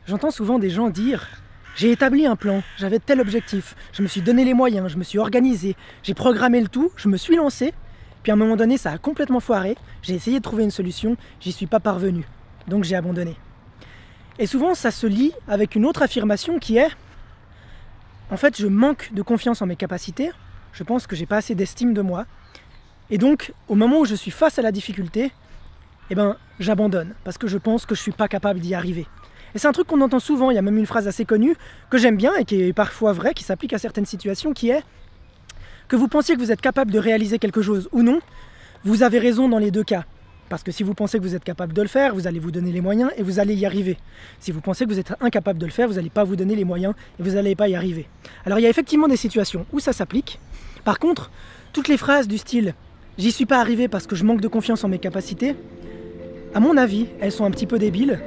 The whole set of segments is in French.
J'entends souvent des gens dire « J'ai établi un plan, j'avais tel objectif, je me suis donné les moyens, je me suis organisé, j'ai programmé le tout, je me suis lancé, puis à un moment donné ça a complètement foiré, j'ai essayé de trouver une solution, j'y suis pas parvenu, donc j'ai abandonné. » Et souvent ça se lie avec une autre affirmation qui est « En fait je manque de confiance en mes capacités, je pense que j'ai pas assez d'estime de moi, et donc au moment où je suis face à la difficulté, eh ben, j'abandonne, parce que je pense que je suis pas capable d'y arriver. » Et c'est un truc qu'on entend souvent, il y a même une phrase assez connue, que j'aime bien et qui est parfois vraie, qui s'applique à certaines situations, qui est que vous pensiez que vous êtes capable de réaliser quelque chose ou non, vous avez raison dans les deux cas. Parce que si vous pensez que vous êtes capable de le faire, vous allez vous donner les moyens et vous allez y arriver. Si vous pensez que vous êtes incapable de le faire, vous n'allez pas vous donner les moyens et vous n'allez pas y arriver. Alors il y a effectivement des situations où ça s'applique. Par contre, toutes les phrases du style « j'y suis pas arrivé parce que je manque de confiance en mes capacités », à mon avis, elles sont un petit peu débiles.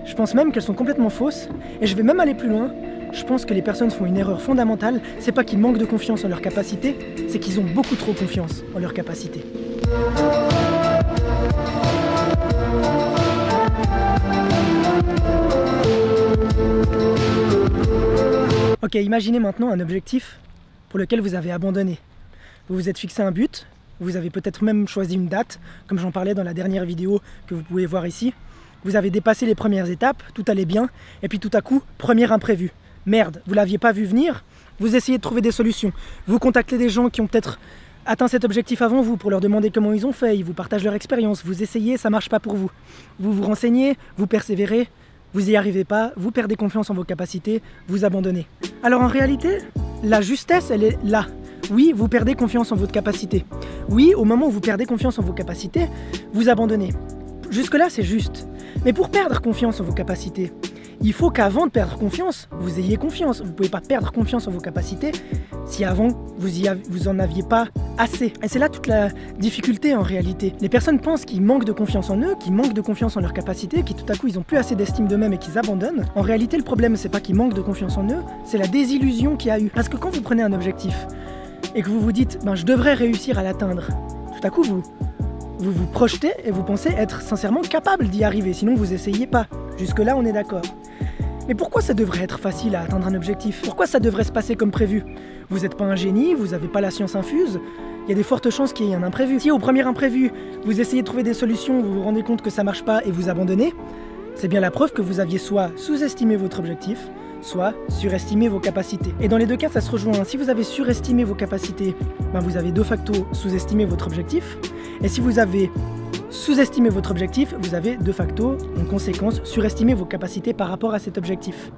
Je pense même qu'elles sont complètement fausses, et je vais même aller plus loin. Je pense que les personnes font une erreur fondamentale, c'est pas qu'ils manquent de confiance en leurs capacités, c'est qu'ils ont beaucoup trop confiance en leurs capacités. Ok, imaginez maintenant un objectif pour lequel vous avez abandonné. Vous vous êtes fixé un but, vous avez peut-être même choisi une date, comme j'en parlais dans la dernière vidéo que vous pouvez voir ici. Vous avez dépassé les premières étapes, tout allait bien, et puis tout à coup, premier imprévu. Merde, vous ne l'aviez pas vu venir, vous essayez de trouver des solutions. Vous contactez des gens qui ont peut-être atteint cet objectif avant vous pour leur demander comment ils ont fait, ils vous partagent leur expérience, vous essayez, ça ne marche pas pour vous. Vous vous renseignez, vous persévérez, vous n'y arrivez pas, vous perdez confiance en vos capacités, vous abandonnez. Alors en réalité, la justesse, elle est là. Oui, vous perdez confiance en votre capacité. Oui, au moment où vous perdez confiance en vos capacités, vous abandonnez. Jusque-là, c'est juste. Mais pour perdre confiance en vos capacités, il faut qu'avant de perdre confiance, vous ayez confiance. Vous ne pouvez pas perdre confiance en vos capacités si avant, vous en aviez pas assez. Et c'est là toute la difficulté en réalité. Les personnes pensent qu'ils manquent de confiance en eux, qu'ils manquent de confiance en leurs capacités, qu'ils tout à coup, ils n'ont plus assez d'estime d'eux-mêmes et qu'ils abandonnent. En réalité, le problème, c'est pas qu'ils manquent de confiance en eux, c'est la désillusion qu'il y a eu. Parce que quand vous prenez un objectif et que vous vous dites « je devrais réussir à l'atteindre », tout à coup, vous vous projetez et vous pensez être sincèrement capable d'y arriver, sinon vous essayez pas. Jusque-là, on est d'accord. Mais pourquoi ça devrait être facile à atteindre un objectif? Pourquoi ça devrait se passer comme prévu? Vous n'êtes pas un génie, vous n'avez pas la science infuse, il y a des fortes chances qu'il y ait un imprévu. Si au premier imprévu, vous essayez de trouver des solutions, vous vous rendez compte que ça marche pas et vous abandonnez, c'est bien la preuve que vous aviez soit sous-estimé votre objectif, soit surestimé vos capacités. Et dans les deux cas, ça se rejoint. Si vous avez surestimé vos capacités, vous avez de facto sous-estimé votre objectif. Et si vous avez sous-estimé votre objectif, vous avez de facto, en conséquence, surestimé vos capacités par rapport à cet objectif.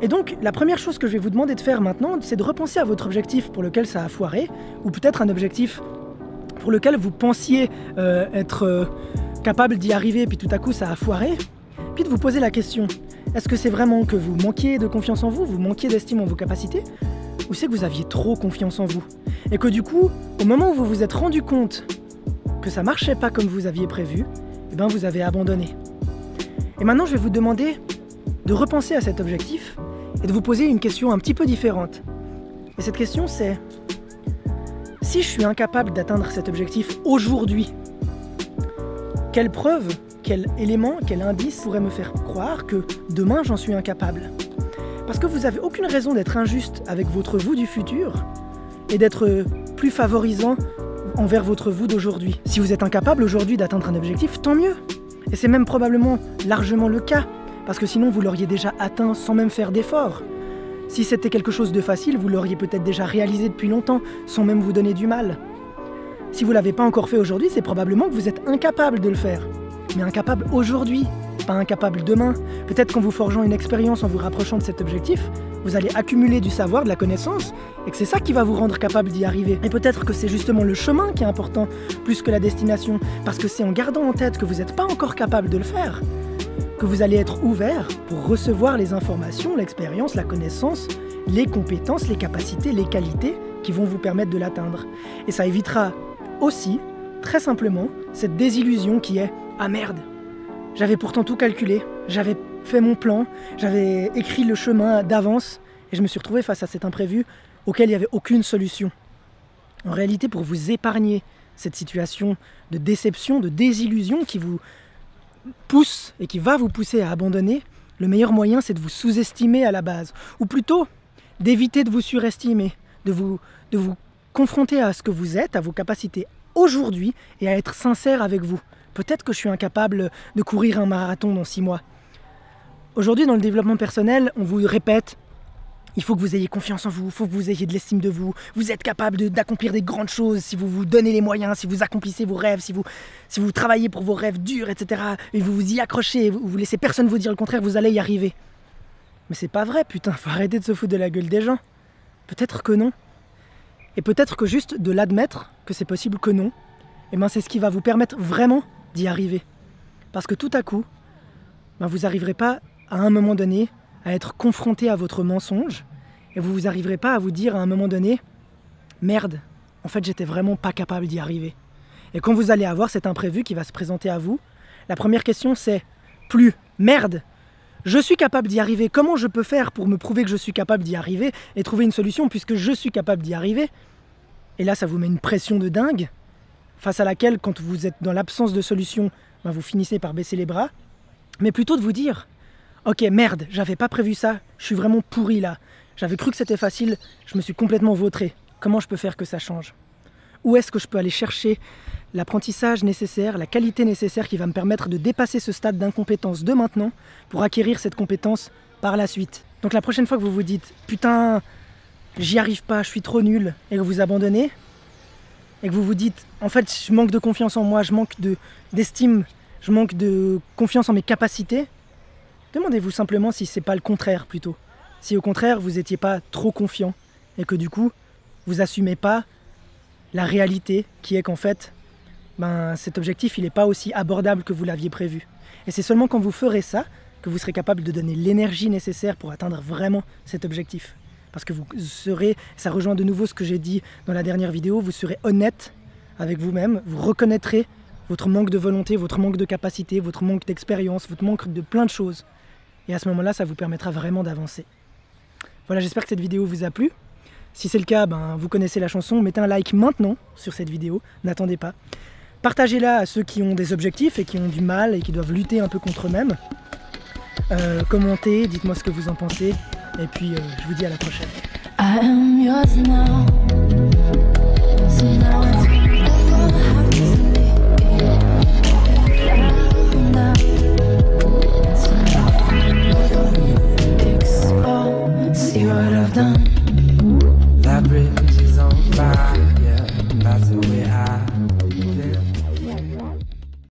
Et donc, la première chose que je vais vous demander de faire maintenant, c'est de repenser à votre objectif pour lequel ça a foiré, ou peut-être un objectif pour lequel vous pensiez être capable d'y arriver, puis tout à coup ça a foiré, puis de vous poser la question, est-ce que c'est vraiment que vous manquiez de confiance en vous, vous manquiez d'estime en vos capacités, ou c'est que vous aviez trop confiance en vous? Et que du coup, au moment où vous vous êtes rendu compte que ça marchait pas comme vous aviez prévu, eh ben vous avez abandonné. Et maintenant, je vais vous demander de repenser à cet objectif et de vous poser une question un petit peu différente. Et cette question, c'est si je suis incapable d'atteindre cet objectif aujourd'hui, quelle preuve, quel élément, quel indice pourrait me faire croire que demain j'en suis incapable? Parce que vous n'avez aucune raison d'être injuste avec votre vous du futur et d'être plus favorisant envers votre vous d'aujourd'hui. Si vous êtes incapable aujourd'hui d'atteindre un objectif, tant mieux. Et c'est même probablement largement le cas, parce que sinon vous l'auriez déjà atteint sans même faire d'effort. Si c'était quelque chose de facile, vous l'auriez peut-être déjà réalisé depuis longtemps, sans même vous donner du mal. Si vous ne l'avez pas encore fait aujourd'hui, c'est probablement que vous êtes incapable de le faire. Mais incapable aujourd'hui, pas incapable demain. Peut-être qu'en vous forgeant une expérience, en vous rapprochant de cet objectif, vous allez accumuler du savoir, de la connaissance, et que c'est ça qui va vous rendre capable d'y arriver. Et peut-être que c'est justement le chemin qui est important, plus que la destination, parce que c'est en gardant en tête que vous n'êtes pas encore capable de le faire, que vous allez être ouvert pour recevoir les informations, l'expérience, la connaissance, les compétences, les capacités, les qualités qui vont vous permettre de l'atteindre. Et ça évitera aussi, très simplement, cette désillusion qui est « Ah merde, j'avais pourtant tout calculé, j'avais fait mon plan, j'avais écrit le chemin d'avance et je me suis retrouvé face à cet imprévu auquel il n'y avait aucune solution. » En réalité, pour vous épargner cette situation de déception, de désillusion qui vous pousse et qui va vous pousser à abandonner, le meilleur moyen c'est de vous sous-estimer à la base. Ou plutôt d'éviter de vous surestimer, de vous confronter à ce que vous êtes, à vos capacités aujourd'hui et à être sincère avec vous. Peut-être que je suis incapable de courir un marathon dans 6 mois. Aujourd'hui, dans le développement personnel, on vous répète, il faut que vous ayez confiance en vous, il faut que vous ayez de l'estime de vous, vous êtes capable d'accomplir des grandes choses si vous vous donnez les moyens, si vous accomplissez vos rêves, si vous travaillez pour vos rêves durs, etc. Et vous vous y accrochez, vous laissez personne vous dire le contraire, vous allez y arriver. Mais c'est pas vrai, putain, faut arrêter de se foutre de la gueule des gens. Peut-être que non. Et peut-être que juste de l'admettre que c'est possible que non, et ben c'est ce qui va vous permettre vraiment d'y arriver. Parce que tout à coup, ben vous n'arriverez pas à un moment donné à être confronté à votre mensonge et vous n'arriverez pas à vous dire à un moment donné « Merde, en fait j'étais vraiment pas capable d'y arriver ». Et quand vous allez avoir cet imprévu qui va se présenter à vous, la première question c'est plus « Merde, je suis capable d'y arriver, comment je peux faire pour me prouver que je suis capable d'y arriver et trouver une solution puisque je suis capable d'y arriver ?» Et là ça vous met une pression de dingue face à laquelle quand vous êtes dans l'absence de solution, ben vous finissez par baisser les bras, mais plutôt de vous dire « Ok, merde, j'avais pas prévu ça, je suis vraiment pourri là. J'avais cru que c'était facile, je me suis complètement vautré. Comment je peux faire que ça change? Où est-ce que je peux aller chercher l'apprentissage nécessaire, la qualité nécessaire qui va me permettre de dépasser ce stade d'incompétence de maintenant pour acquérir cette compétence par la suite ?» Donc la prochaine fois que vous vous dites « Putain, j'y arrive pas, je suis trop nul » et que vous abandonnez, et que vous vous dites « En fait, je manque de confiance en moi, je manque d'estime, je manque de confiance en mes capacités », demandez-vous simplement si c'est pas le contraire plutôt. Si au contraire vous n'étiez pas trop confiant et que du coup vous assumez pas la réalité qui est qu'en fait ben, cet objectif il n'est pas aussi abordable que vous l'aviez prévu. Et c'est seulement quand vous ferez ça que vous serez capable de donner l'énergie nécessaire pour atteindre vraiment cet objectif. Parce que vous serez, ça rejoint de nouveau ce que j'ai dit dans la dernière vidéo, vous serez honnête avec vous-même, vous reconnaîtrez votre manque de volonté, votre manque de capacité, votre manque d'expérience, votre manque de plein de choses. Et à ce moment-là, ça vous permettra vraiment d'avancer. Voilà, j'espère que cette vidéo vous a plu. Si c'est le cas, ben, vous connaissez la chanson, mettez un like maintenant sur cette vidéo, n'attendez pas. Partagez-la à ceux qui ont des objectifs et qui ont du mal et qui doivent lutter un peu contre eux-mêmes. Commentez, dites-moi ce que vous en pensez. Et puis, je vous dis à la prochaine.